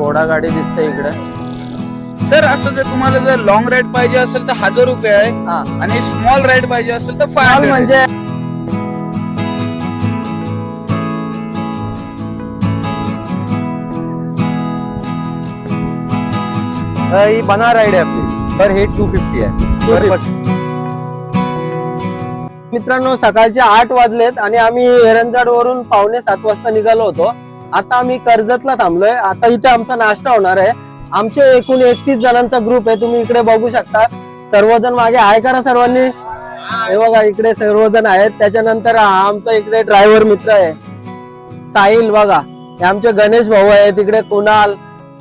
घोडा गाडी दिसते इकडे। सर असं जर तुम्हाला जर लॉंग राईड पाहिजे असेल तर 1000 रुपये आहे हा आणि स्मॉल राईड पाहिजे असेल तर 500 म्हणजे ही बना राईड आहे आपली, तर हे 250 आहे। मित्रांनो सकाळचे 8 वाजलेत आणि आम्ही एरंजाड वरून 6:45 वाजता निघालो होतो। आता आम्ही कर्जतला थांबलोय। आता इथे आमचा नाश्ता होणार आहे। आमचे एकूण 31 जणांचा ग्रुप आहे, तुम्ही इकडे बघू शकता। सर्वजण मागे आहे करा सर्वांनी, हे बघा इकडे सर्वजण आहेत। त्याच्यानंतर आमचा इकडे ड्रायव्हर मित्र आहे साहिल, बघा हे आमचे गणेश भाऊ आहे, तिकडे कुणाल,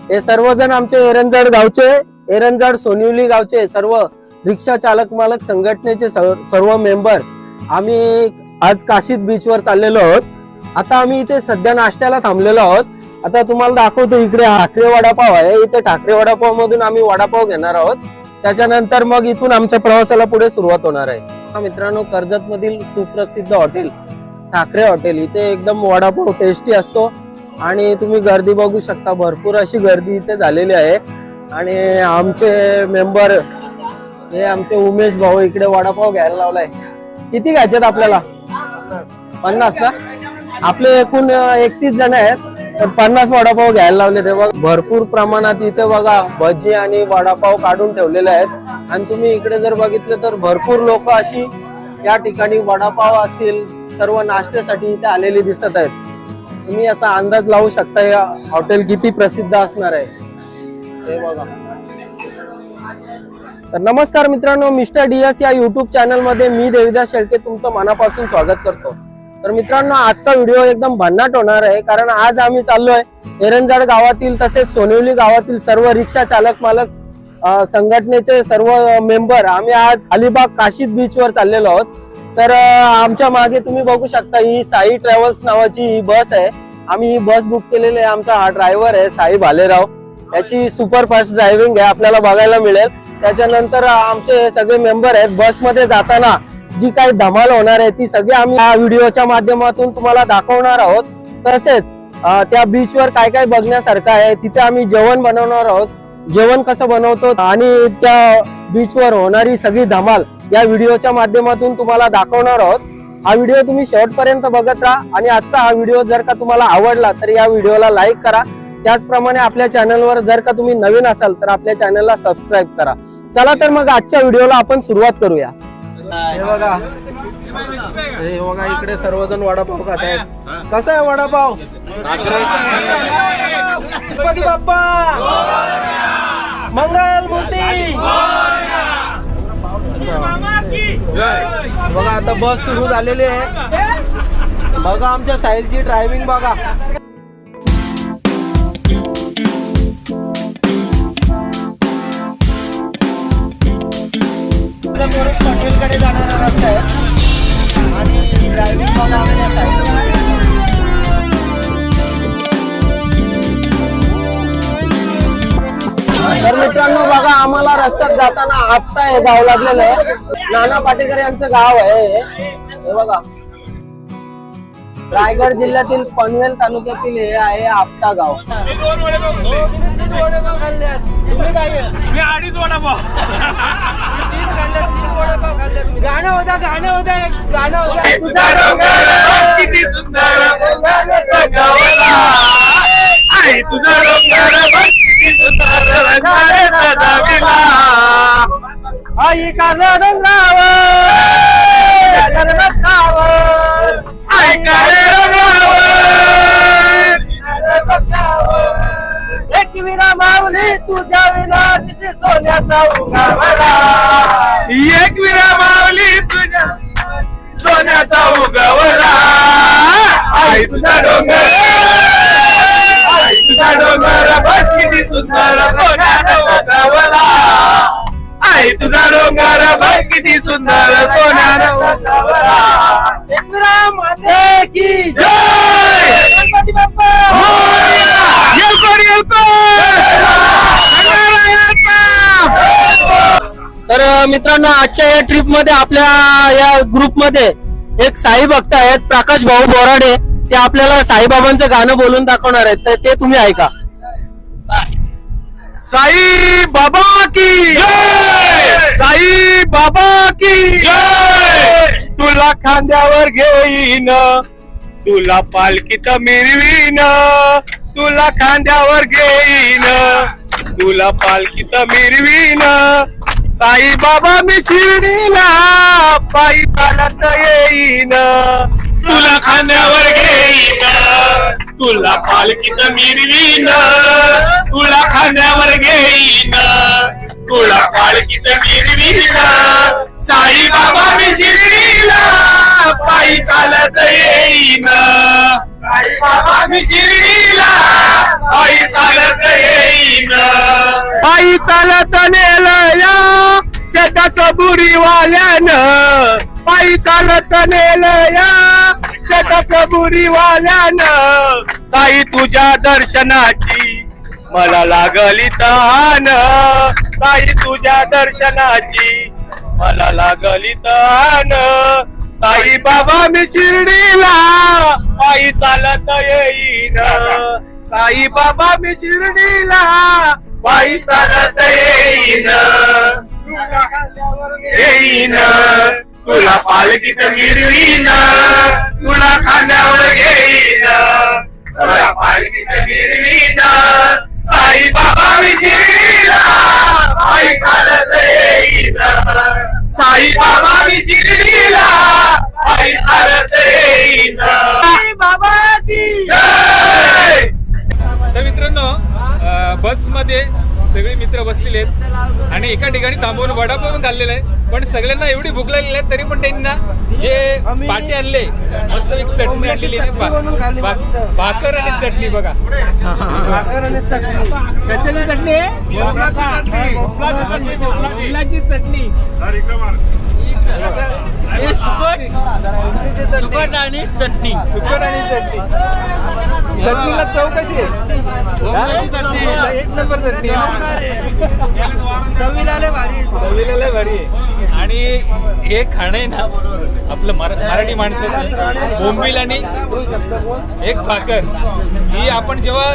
हे सर्वजण आमचे एरंजाड गावचे, एरंजाड सोनिवली गावचे सर्व रिक्षा चालक मालक संघटनेचे सर्व मेंबर। आम्ही आज काशीद बीच वर चाललेलो आहोत। आता आम्ही इथे सध्या नाश्त्याला थांबलेलो आहोत। आता तुम्हाला दाखवतो, इकडे ठाकरे वडापाव आहे। इथे ठाकरे वडापाव मधून आम्ही वडापाव घेणार आहोत। त्याच्यानंतर मग इथून आमच्या प्रवासाला पुढे सुरुवात होणार आहे। मित्रांनो कर्जत मधील सुप्रसिद्ध हॉटेल ठाकरे हॉटेल, इथे एकदम वडापाव टेस्टी असतो आणि तुम्ही गर्दी बघू शकता, भरपूर अशी गर्दी इथे झालेली आहे। आणि आमचे मेंबर हे आमचे उमेश भाऊ इकडे वडापाव घ्यायला लावलाय। किती घ्यायचे आपल्याला? 50 ना? आपले एकूण 31 जण आहेत, तर 50 वडापाव घ्यायला लावले। ते बघा भरपूर प्रमाणात इथे बघा भजी आणि वडापाव काढून ठेवलेले आहेत। आणि तुम्ही इकडे जर बघितलं तर भरपूर लोक अशी या ठिकाणी वडापाव असतील सर्व नाश्त्यासाठी इथे आलेली दिसत आहेत। तुम्ही याचा अंदाज लावू शकता या हॉटेल किती प्रसिद्ध असणार आहे हे बघा। तर नमस्कार मित्रांनो, मिस्टर डीएस या युट्यूब चॅनल मध्ये मी देविदास शेळके तुमचं मनापासून स्वागत करतो। तर मित्रांनो आजचा व्हिडिओ एकदम भन्नाट होणार आहे, कारण आज आम्ही चाललोय एरंजाड गावातील तसेच सोनिवली गावातील सर्व रिक्षा चालक मालक संघटनेचे सर्व मेंबर आम्ही आज अलिबाग काशीद बीच वर चाललेलो आहोत। तर आमच्या मागे तुम्ही बघू शकता ही साई ट्रॅव्हल्स नावाची ही बस आहे। आम्ही ही बस बुक केलेली आहे। आमचा हा ड्रायव्हर आहे साई भालेराव, याची सुपर फास्ट ड्रायव्हिंग आहे, आपल्याला बघायला मिळेल। त्याच्यानंतर आमचे सगळे मेंबर आहेत। बस मध्ये जाताना जी काही धमाल होणार आहे ती सगळी आम्ही या व्हिडिओच्या माध्यमातून तुम्हाला दाखवणार आहोत। तसेच त्या बीच वर काय काय बघण्यासारखं आहे, तिथे आम्ही जेवण बनवणार आहोत, जेवण कसं बनवतो आणि त्या बीच वर होणारी सगळी धमाल या व्हिडिओच्या माध्यमातून तुम्हाला दाखवणार आहोत। हा व्हिडिओ तुम्ही शेवटपर्यंत बघत राहा आणि आजचा हा व्हिडिओ जर का तुम्हाला आवडला तर या व्हिडिओला लाईक करा। त्याचप्रमाणे आपल्या चॅनलवर जर का तुम्ही नवीन असाल तर आपल्या चॅनलला सबस्क्राईब करा। चला तर मग आजच्या व्हिडिओला आपण सुरुवात करूया। हे बघा, हे बघा इकडे सर्वजण वडापाव खात आहेत। कसा आहे वडापाव? गणपती बाप्पा मंगल मूर्ती। बघा आता बस सुरू झालेली आहे। बघा आमच्या साहिलची ड्रायव्हिंग बघा। हॉटेलकडे जाणारा रस्ता आहे आणि ड्रायव्हिंग बघा आमच्या साहिल। तर मित्रांनो बघा आम्हाला रस्त्यात जाताना आपटा हे गाव लागलेलं आहे, नाना पाटेकर यांचं गाव आहे हे बघा। रायगड जिल्ह्यातील पनवेल तालुक्यातील हे आहे आपटा गाव। तुम्ही काय? मी 2.5 वडापाव गाणं होता गाणं होता गाणं होता तुझा डोंगर किती सुंदर सजवला आई, तुझा डोंगर किती सुंदर सजवला आई काला डोंगरावर आई काळे डोंगरावर एक विरा माऊली तुझ्या विना दिसे सोन्याचा उगावला। एक विरा माऊली तुझ्या सोन्याचा उगवला आई, तुझा डोंगर आई, तुझा डोंगर बघ किती सुंदर सोन्याचा उगवला आई, तुझा डोंगर बघ किती सुंदर सोन्याचा उगवला। एक विरा माते की जय, गणपती बाप्पा तर मित्रांनो आजच्या या ट्रिप मध्ये आपल्या या ग्रुप मध्ये एक साई भक्त आहेत प्रकाश भाऊ बोराडे, ते आपल्याला साईबाबांचं गाणं बोलून दाखवणार आहेत, तर ते तुम्ही ऐका। साई बाबा की जय, साई बाबा की जय. तुला खांद्यावर घेईन, तुला पालखीत मिरवीन, तुला खांद्यावर घेईन, तुला पालखीत मिरवीन. साई बाबा मी शिर्डीला पायी चालत येईन, तुला खांद्यावर घेईन, तुला पालखीत मिरवीन, तुला खांद्यावर घेईन, तुला पालखीत मिरवीन. साई बाबा मी शिर्डीला पायी चालत येईन, साई बाबा मी शिर्डीला पायी चालत येईन. पायी चालत नेलं या शेता सबुरीवाल्यानं, पायी चालत नेलं या शेता सबुरीवाल्यानं. साई तुझ्या दर्शनाची मला लागली तहान, साई तुझ्या दर्शनाची मला लागली तहान. साई बाबा मी शिर्डीला पायी चालत येईन, साई बाबा मी शिर्डीला पायी चालत येईन, येईन. तुला पालखीत मिरवीन, तुला खांद्यावर घेईन, तुला पालखीत मिरवीन. साई बाबा मी शिर्डीला पायी चालत येईन, साई बाबा मी शिर्डीला पायी चालत येईन. साई बाबा की जय. तर मित्रांनो बस मध्ये सगळे मित्र बसलेले आहेत आणि एका ठिकाणी थांबवून वडापाव पण खाल्लेला आहे. पण सगळ्यांना एवढी भूक लागलेली आहे तरी पण त्यांनी ना जे पाटे आणले मस्त एक चटणी आणलेली आहे, भाकर आणि चटणी बघा. कशाची चटणी आहे? भोपळ्याची चटणी. सुकट आणि चटणी. सुकट आणि चटणी. चटणीला चव कशी आहे? एक नंबर चटणी चवीला लय भारी आहे. आणि हे खाणं आहे ना आपलं मराठी माणसं बोंबील आणि एक भाकर ही आपण जेव्हा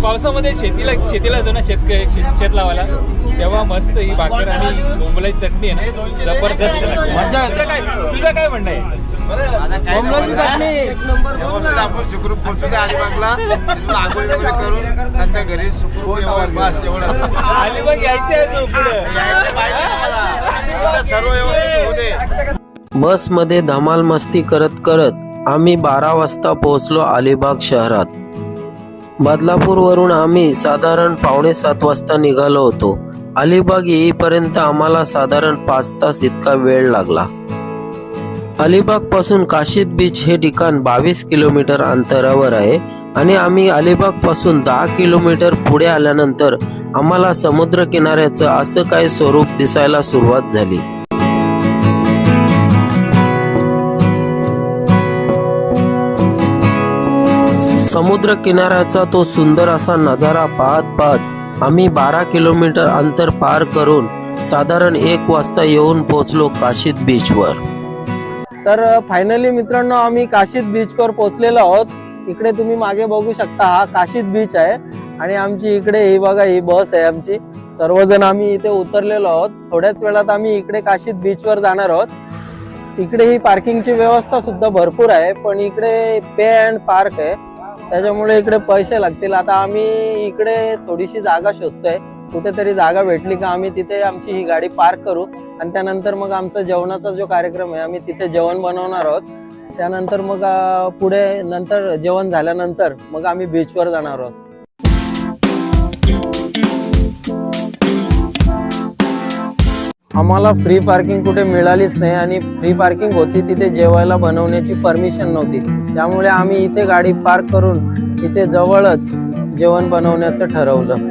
पावसामध्ये शेतीला जातो ना शेत लावायला तेव्हा मस्त ही भाकर आणि बोंबलाची चटणी आहे ना जबरदस्त लागते. मजा येते. काय तुझं काय म्हणणं आहे? बोंबलाची चटणी आपण सुखरूप पोहोचू द्या अलिबागला, आंघोळ वगैरे करून त्यांच्या घरी सुखरूप येऊ. बस एवढं. अलिबाग यायचं आहे तू पुढे सर्व व्यवस्थित होऊ दे. बसमध्ये धमाल मस्ती करत करत आम्ही 12 वाजता पोहोचलो अलिबाग शहरात. बदलापूरवरून आम्ही साधारण 6:45 वाजता निघालो होतो. अलिबाग येईपर्यंत आम्हाला साधारण 5 तास इतका वेळ लागला. अलिबाग पासून काशीद बीच हे ठिकाण 22 किलोमीटर अंतरावर आहे आणि आम्ही अलिबाग पासून 10 किलोमीटर पुढे आल्यानंतर आम्हाला समुद्र किनाऱ्याचं असं काय स्वरूप दिसायला सुरुवात झाली. समुद्र किनाऱ्याचा तो सुंदर असा नजारा पाहत पाहत आम्ही 12 किलोमीटर अंतर पार करून साधारण 1 वाजता येऊन पोहोचलो काशीद बीचवर. तर फायनली मित्रांनो आम्ही काशीद बीचवर पोहोचलेलो आहोत. इकडे तुम्ही मागे बघू शकता हा काशीद बीच आहे आणि आमची इकडे ही बघा ही बस आहे आमची. सर्वजण आम्ही इथे उतरलेलो आहोत. थोड्याच वेळात आम्ही इकडे काशीद बीचवर जाणार आहोत. इकडे ही पार्किंगची व्यवस्था सुद्धा भरपूर आहे पण इकडे पे अँड पार्क आहे त्याच्यामुळे इकडे पैसे लागतील. आता आम्ही इकडे थोडीशी जागा शोधतोय. कुठेतरी जागा भेटली का आम्ही तिथे आमची ही गाडी पार्क करू आणि त्यानंतर मग आमचा जेवणाचा जो कार्यक्रम आहे आम्ही तिथे जेवण बनवणार आहोत. त्यानंतर मग पुढे नंतर जेवण झाल्यानंतर मग आम्ही बीचवर जाणार आहोत. आम्हाला फ्री पार्किंग कुठे मिळालीच नाही आणि फ्री पार्किंग होती तिथे जेवायला बनवण्याची परमिशन नव्हती. त्यामुळे आम्ही इथे गाडी पार्क करून इथे जवळच जेवण बनवण्याचं ठरवलं.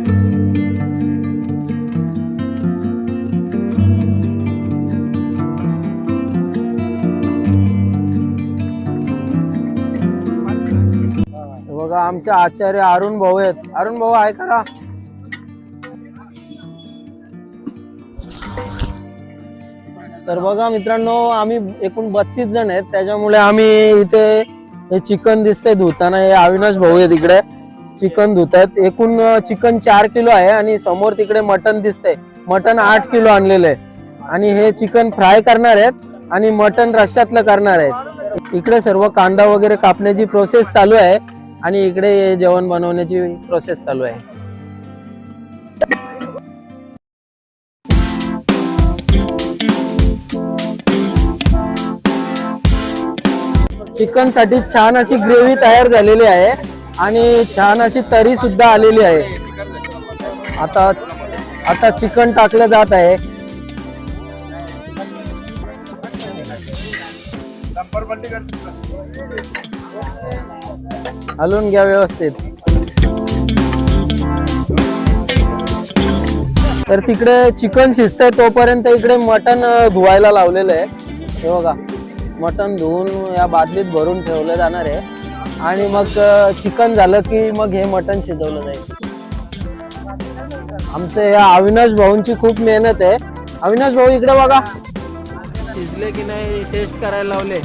बघा आमचे आचार्य अरुण भाऊ आहेत. अरुण भाऊ आहे का? तर बघा मित्रांनो आम्ही एकूण 32 जण आहेत त्याच्यामुळे आम्ही इथे हे चिकन दिसतंय धुताना हे अविनाश भाऊ आहेत इकडे चिकन धुतात. एकूण चिकन 4 किलो आहे आणि समोर तिकडे मटन दिसतंय. मटन 8 किलो आणलेलं आहे आणि हे चिकन फ्राय करणार आहेत आणि मटन रश्श्यातलं करणार आहेत. इकडे सर्व कांदा वगैरे कापण्याची प्रोसेस चालू आहे आणि इकडे जेवण बनवण्याची प्रोसेस चालू आहे. चिकन साठी छान अशी ग्रेव्ही तयार झालेली आहे आणि छान अशी तरी सुद्धा आलेली आहे. आता चिकन टाकलं जात आहे. हलवून घ्या व्यवस्थित. तर तिकडे चिकन शिजतंय तोपर्यंत इकडे मटन धुवायला लावलेलं आहे. हे बघा, मटन धुवून या बादलीत भरून ठेवलं जाणार आहे आणि मग चिकन झालं की मग हे मटन शिजवलं जाईल. आमचं या अविनाश भाऊंची खूप मेहनत आहे. अविनाश भाऊ इकडे बघा, शिजले की नाही टेस्ट करायला लावले.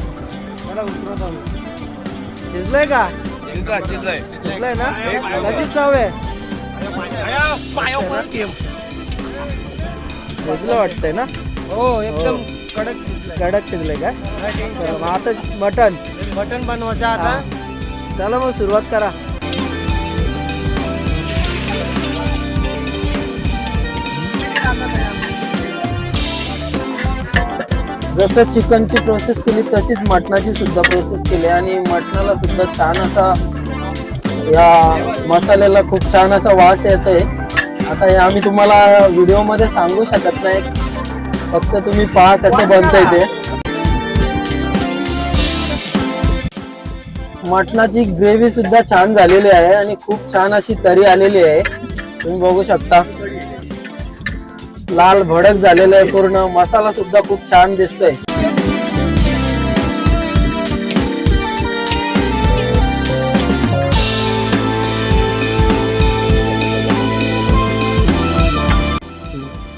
शिजलंय का? शिजलंय ना? कशी चव आहे? शिजलं वाटतंय ना? हो, एकदम कडक शिजलंय का? आता मटन बनवायचं आता. चला मग सुरुवात करा. जसं चिकनची प्रोसेस केली तशीच मटणाची सुद्धा प्रोसेस केली आणि मटणाला सुद्धा छान असा या मसाल्याला खूप छान असा वास येतोय. आता हे आम्ही तुम्हाला व्हिडिओ मध्ये सांगू शकत नाही, फक्त तुम्ही पहा कसं बनतंय ते. मटणाची ग्रेव्ही सुद्धा छान झालेली आहे आणि खूप छान अशी तरी आलेली आहे. तुम्ही बघू शकता, लाल भडक झालेलं आहे पूर्ण. मसाला सुद्धा खूप छान दिसतोय.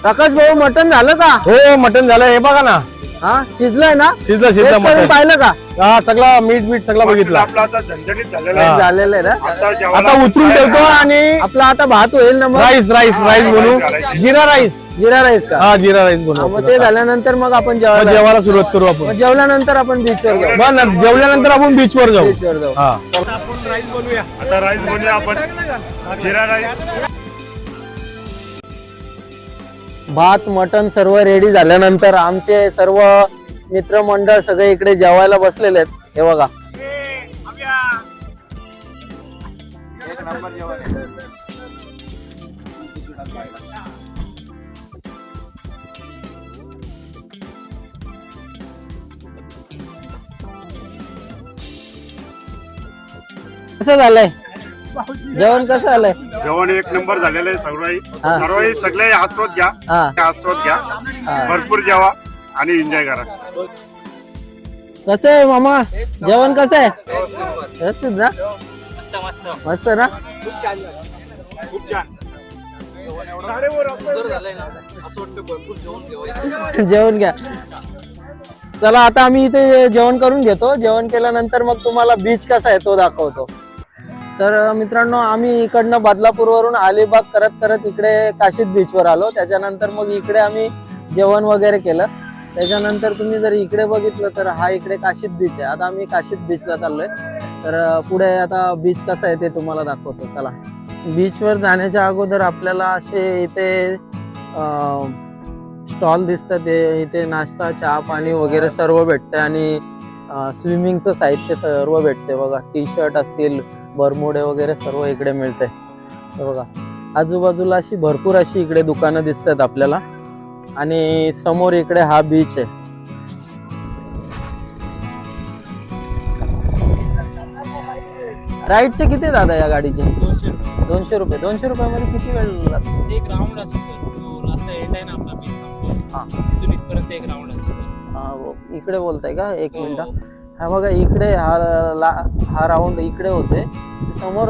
प्रकाश भाऊ, मटन झालं का? हो, मटन झालं. हे बघा ना, हा, शिजलंय ना? शिजलं टेस्ट करून मटन. पाहिलं का? हा, सगळा मीठ सगळा बघितला. झालेलं आहे ना? आता उतरून ठेवतो आणि आपला आता भात होईल ना मग? राईस बनवू. जिरा राईस का? हा, जिरा राईस बनवू. मग ते झाल्यानंतर मग आपण मग जेवायला जेवायला सुरुवात करू आपण. जेवल्यानंतर आपण बीचवर जाऊ. मग जेवल्यानंतर आपण बीचवर जाऊ. बीचवर जाऊ. हा, आता राईस बनवूया आपण. जिरा राईस. भात मटन सर्व रेडी झाल्यानंतर आमचे सर्व मित्रमंडळ सगळे इकडे जेवायला बसलेले आहेत. हे बघा, कसं झालंय जेवण? कसं झालंय जेवण? एक नंबर झालेलं आहे. सर्व सगळे आस्वाद घ्या. आस्वाद घ्या, भरपूर जेवा आणि एन्जॉय करा. कसं आहे मामा, जेवण कसं आहे? व्यवस्थित ना? मस्त ना? खूप छान. जेवण घ्या. चला, आता आम्ही इथे जेवण करून घेतो. जेवण केल्यानंतर मग तुम्हाला बीच कसा आहे तो दाखवतो. तर मित्रांनो, आम्ही इकडनं बदलापूरवरून अलिबाग करत करत इकडे काशीद बीचवर आलो. त्याच्यानंतर मग इकडे आम्ही जेवण वगैरे केलं. त्याच्यानंतर तुम्ही जर इकडे बघितलं तर हा इकडे काशीद बीच आहे. आता आम्ही काशीद बीचला चाललोय. तर पुढे आता बीच कसा आहे ते तुम्हाला दाखवतो. चला. बीचवर जाण्याच्या अगोदर आपल्याला असे इथे स्टॉल दिसतात. इथे नाश्ता, चहा, पाणी वगैरे सर्व भेटते आणि स्विमिंगचं साहित्य सर्व भेटते. बघा, टी शर्ट असतील, बरमुडे वगैरे सर्व इकडे मिळते. बघा, आजूबाजूला अशी भरपूर अशी इकडे दुकानं दिसतात आपल्याला आणि समोर इकडे हा बीच आहे. राईडचे किती दादा या गाडीचे? 200 रुपये. 200 रुपयामध्ये किती वेळ लागतो? एक राऊंड असतो सर, तो लास्ट एंड आहे ना आपला बीच संपतो. तिथून इथपर्यंत एक राऊंड असतो. इकडे बोलताय का? एक मिनिट. हा बघा, इकडे हा राऊंड इकडे होते. समोर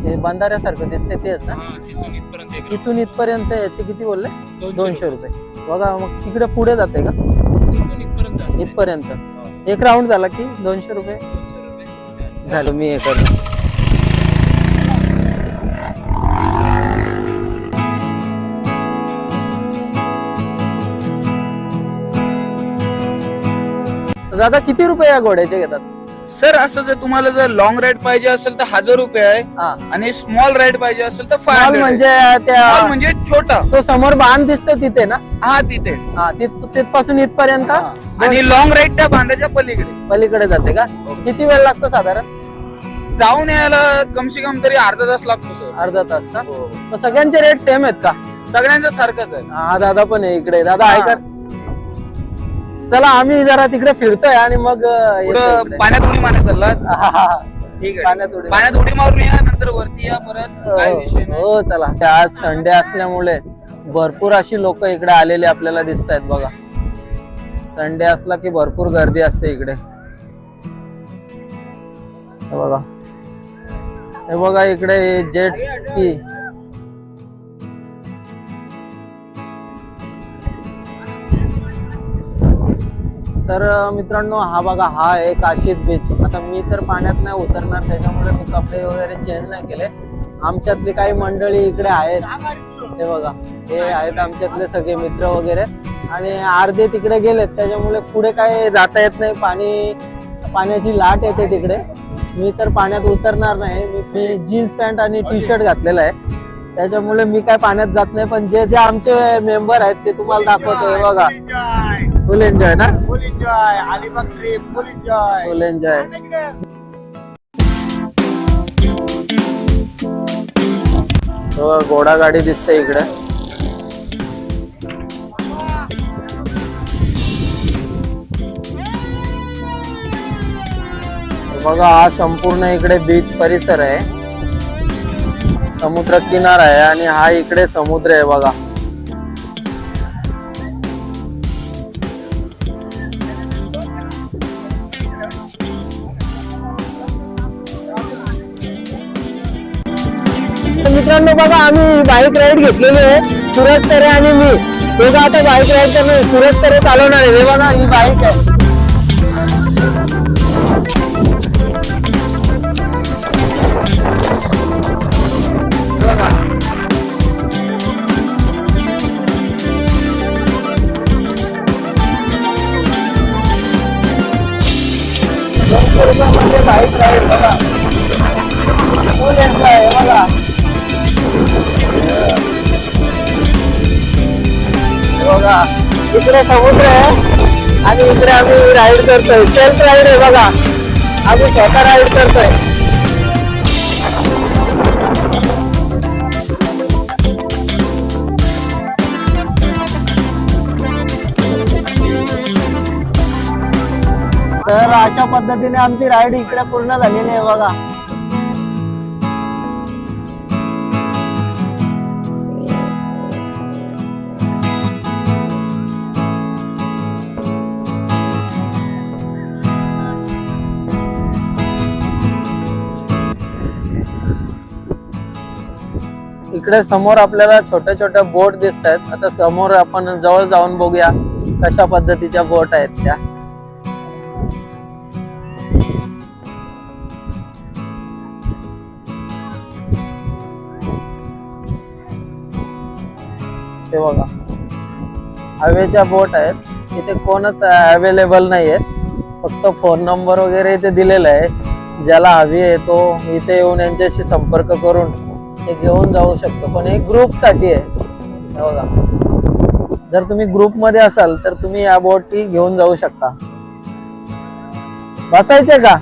हे बांधाऱ्यासारखं दिसते तेच ना? तिथून इथपर्यंत याचे किती बोलले? 200 रुपये. बघा, मग तिकडे पुढे जाते का? इथपर्यंत एक राऊंड झाला की 200 रुपये झालं. मी हे करतो. दादा किती रुपये या घोड्याचे घेतात? सर असं जर तुम्हाला जर लॉंग राईड पाहिजे असेल तर 1000 रुपये आहे हा. आणि स्मॉल राईड पाहिजे असेल तर Small 500 म्हणजे स्मॉल त्या म्हणजे छोटा. तो समोर बांध दिसतो तिथे ना? हा तिथे. हा तिथपासून इथपर्यंत आणि लॉंग राईड त्या बांधाच्या पलीकडे पलीकडे जाते का? किती वेळ लागतो साधारण? जाऊन यायला कम से कम तरी अर्धा तास लागतो सर. अर्धा तास ना? तर सगळ्यांचे रेट सेम आहेत का? सगळ्यांचं सारखंच आहे. हा दादा पण आहे इकडे. दादा ऐका, चला आम्ही जरा तिकडे फिरतोय आणि मग येतो पुढं इकडे. पाण्यात उडी मारत चालला. हा. ठीक आहे. पाण्यात उडी. पाण्यात उडी मारून या नंतर वरती या परत काय विषय नाही. हो चला. ते आज संडे असल्यामुळे भरपूर अशी लोक इकडे आलेली आपल्याला दिसत आहेत बघा. संडे असला की भरपूर गर्दी असते इकडे. हे बघा, हे बघा इकडे जेट स्की. तर मित्रांनो हा बघा, हा आहे काशीद बीच. आता मी तर पाण्यात नाही उतरणार, त्याच्यामुळे मी कपडे वगैरे चेंज नाही केले. आमच्यातली काही मंडळी इकडे आहेत. हे बघा, हे आहेत आमच्यातले सगळे मित्र वगैरे, आणि अर्धे तिकडे गेलेत, त्याच्यामुळे पुढे काय जाता येत नाही. पाण्याची लाट येते तिकडे. मी तर पाण्यात उतरणार नाही. मी जीन्स पॅन्ट आणि टी शर्ट घातलेला आहे, त्याच्यामुळे मी काय पाण्यात जात नाही. पण जे जे आमचे मेंबर आहेत ते तुम्हाला दाखवतोय बघा. फुल एन्जॉय ना? फुल एन्जॉय. अलिबाग ट्रिप फुल एन्जॉय. फुल एन्जॉय. घोडा गाडी दिसते इकडे. बघा, हा संपूर्ण इकडे बीच परिसर आहे, समुद्र किनारा आहे, आणि हा इकडे समुद्र आहे बघा. मित्रांनो बघा, आम्ही बाईक राईड घेतलेली आहे, सूरज तरे आणि मी दोघं आता बाईक राईड करणार. सूरज तरे चालवणार आहे. हे बघा, ही बाईक आहे. बघा, बाईक राईड बघा, फुल एन्जॉय आहे बघा. बघा, इकडे समुद्र आहे आणि इकडे आम्ही राईड करतोय. सेल्फ राईड आहे बघा, आम्ही स्वतः राईड करतोय. तर अशा पद्धतीने आमची राईड इकडे पूर्ण झालेली आहे बघा. इकडे समोर आपल्याला छोट्या छोट्या बोट दिसत आहेत. आता समोर आपण जवळ जाऊन बघूया कशा पद्धतीच्या बोट आहेत त्या. ते बघा, हवेच्या बोट आहेत. इथे कोणच अवेलेबल नाहीये, फक्त फोन नंबर वगैरे इथे दिलेला आहे. ज्याला हवी आहे तो इथे येऊन यांच्याशी संपर्क करून हे घेऊन जाऊ शकतो. पण हे ग्रुप साठी आहे. हे बघा, जर तुम्ही ग्रुप मध्ये असाल तर तुम्ही या बोटी घेऊन जाऊ शकता. बसायचे का?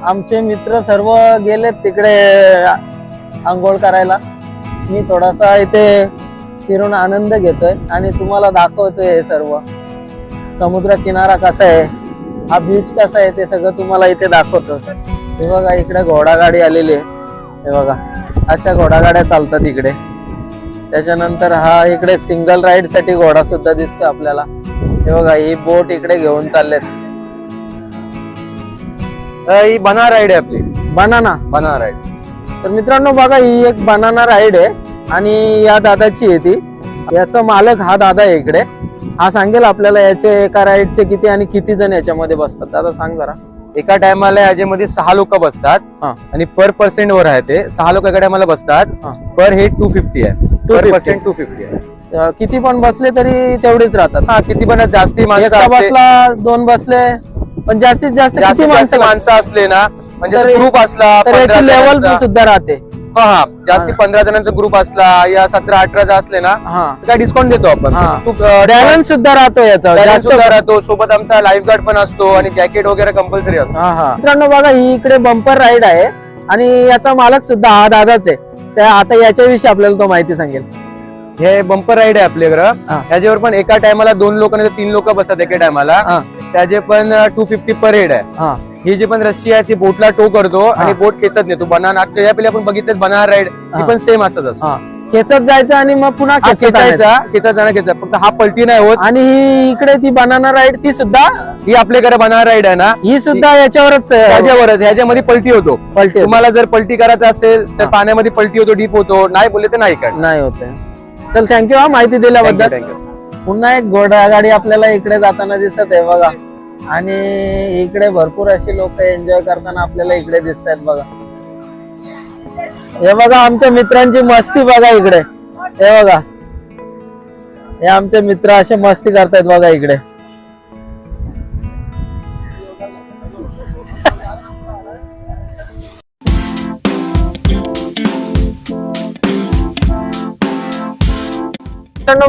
आमचे मित्र सर्व गेलेत तिकडे आंघोळ करायला. मी थोडासा इथे फिरून आनंद घेतोय आणि तुम्हाला दाखवतोय हे सर्व. समुद्र किनारा कसा आहे, हा बीच कसा आहे, ते सगळं तुम्हाला इथे दाखवतो. हे बघा, इकडे घोडागाडी आलेली आहे. हे बघा, अशा घोडागाड्या चालतात इकडे. त्याच्यानंतर हा इकडे सिंगल राईड साठी घोडा सुद्धा दिसतो आपल्याला. हे बघा, ही बोट इकडे घेऊन चाललेत. ही बनाना राईड आहे आपली, बनाना राईड. तर मित्रांनो बघा, ही एक बनाना राईड आहे आणि या दादाची आहे ती. याचा मालक हा दादा आहे इकडे. हा सांगेल आपल्याला याचे एका राईडचे किती आणि किती जण याच्यामध्ये बसतात. दादा सांग जरा. एका टायमाला याच्यामध्ये 6 लोक बसतात हा. आणि पर पर्सेंट वर आहे ते 6 लोक एका टायमाला बसतात. हा. पर हेड 250 आहे, पर 250. पर्सेंट 250 आहे. किती पण बसले तरी तेवढीच राहतात. हा, किती पण जास्ती माणसं एका असते, बसला 2 बसले, पण जास्तीत जास्त किती जास्तीत जास्त माणसं माणसं असले ना, म्हणजे तर- ग्रुप असला तर 15 याची लेवल जणांचा, सुद्धा राहते. हा जास्ती 15 जणांचा ग्रुप असला या 17-18 असले ना, हा, तर काय डिस्काउंट देतो आपण. बॅलन्स सुद्धा राहतो याचा बॅलन्स जास्त. सुद्धा राहतो. सोबत आमचा लाईफ गार्ड पण असतो आणि जॅकेट वगैरे कंपल्सरी असतो. हा हा. मित्रांनो बघा, ही इकडे बंपर राईड आहे आणि याचा मालक सुद्धा हा दादाच आहे. त्या आता याच्याविषयी आपल्याला तो माहिती सांगेल. हे बंपर राईड आहे आपल्याकडं. हा. ह्याच्यावर पण एका टायमाला 2 लोक नाही 3 लोक बसतात एका टायमाला. हा. त्याचे पण 250 पर हेड आहे. हा ही जी पण रस्सी आहे ती बोटला टो करतो आणि बोट खेचत नेतो. बनाना या पहिले आपण बघितलं बनाना राईड, हा. ती पण सेम असंच असतो. हा, खेचत जायचं आणि मग पुन्हा हा, खेचत आणायचं. खेचायचा जाणं खेचा, फक्त हा पलटी नाही होत. आणि ही इकडे ती बनाना राईड ती सुद्धा ही आपल्याकडे बनाना राईड आहे ना, ही सुद्धा याच्यावरच ह्याच्यावरच ह्याच्यामध्ये पलटी होतो. पलटी तुम्हाला जर पलटी करायचं असेल तर हा. पाण्यामध्ये पलटी होतो, डीप होतो. नाही बोलले तर नाही काढ. नाही होते. चल, थँक्यू हा माहिती दिल्याबद्दल. थँक्यू. पुन्हा एक घोडागाडी आपल्याला इकडे जाताना दिसत आहे बघा. आणि इकडे भरपूर अशी लोक एन्जॉय करताना आपल्याला इकडे दिसत आहेत बघा. हे बघा आमच्या मित्रांची मस्ती बघा इकडे. हे बघा, हे आमचे मित्र असे मस्ती करतायत बघा इकडे.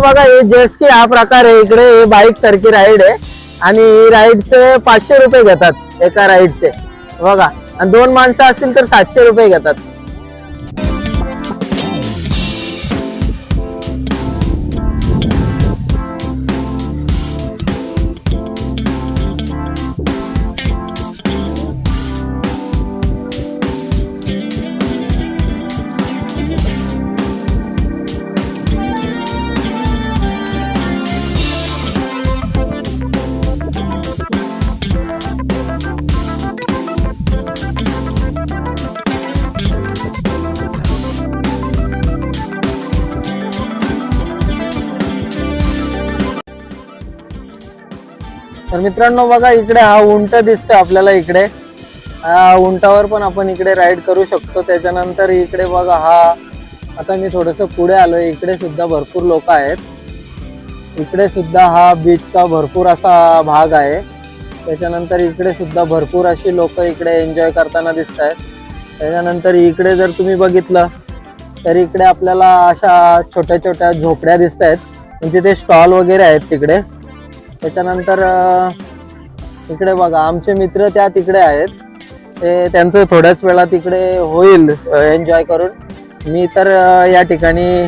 बघा, हे जेस्की हा प्रकार आहे इकडे. हे बाईक सारखी राईड आहे आणि राईडचे 500 रुपये घेतात एका राईडचे बघा. आणि 2 माणसं असतील तर 700 रुपये घेतात. तर मित्रांनो बघा, इकडे हा उंट दिसतोय आपल्याला. इकडे उंटावर पण आपण इकडे राईड करू शकतो. त्याच्यानंतर इकडे बघा, हा आता मी थोडस पुढे आलोय. इकडे सुद्धा भरपूर लोक आहेत. इकडे सुद्धा हा बीचचा भरपूर असा भाग आहे. त्याच्यानंतर इकडे सुद्धा भरपूर अशी लोक इकडे एन्जॉय करताना दिसत आहेत. त्याच्यानंतर इकडे जर तुम्ही बघितलं तर इकडे आपल्याला अशा छोट्या छोट्या झोपड्या दिसत आहेत, म्हणजे ते स्टॉल वगैरे आहेत तिकडे. त्याच्यानंतर इकडे बघा, आमचे मित्र त्या तिकडे आहेत. ते त्यांचं थोड्याच वेळा तिकडे होईल एन्जॉय करून. मी तर या ठिकाणी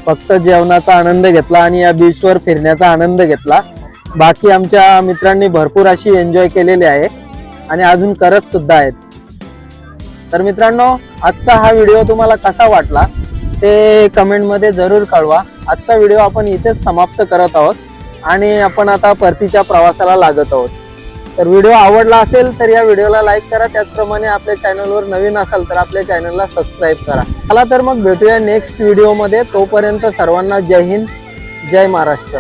फक्त जेवणाचा आनंद घेतला आणि या बीचवर फिरण्याचा आनंद घेतला. बाकी आमच्या मित्रांनी भरपूर अशी एन्जॉय केलेली आहे आणि अजून करत सुद्धा आहेत. तर मित्रांनो, आजचा हा व्हिडिओ तुम्हाला कसा वाटला ते कमेंटमध्ये जरूर कळवा. आजचा व्हिडिओ आपण इथेच समाप्त करत आहोत आणि आपण आता परतीच्या प्रवासाला लागत आहोत. तर व्हिडिओ आवडला असेल तर या व्हिडिओला लाईक करा. त्याचप्रमाणे आपल्या चॅनलवर नवीन असाल तर आपल्या चॅनलला सबस्क्राईब करा. चला तर मग भेटूया नेक्स्ट व्हिडिओमध्ये. तोपर्यंत सर्वांना जय हिंद, जय महाराष्ट्र.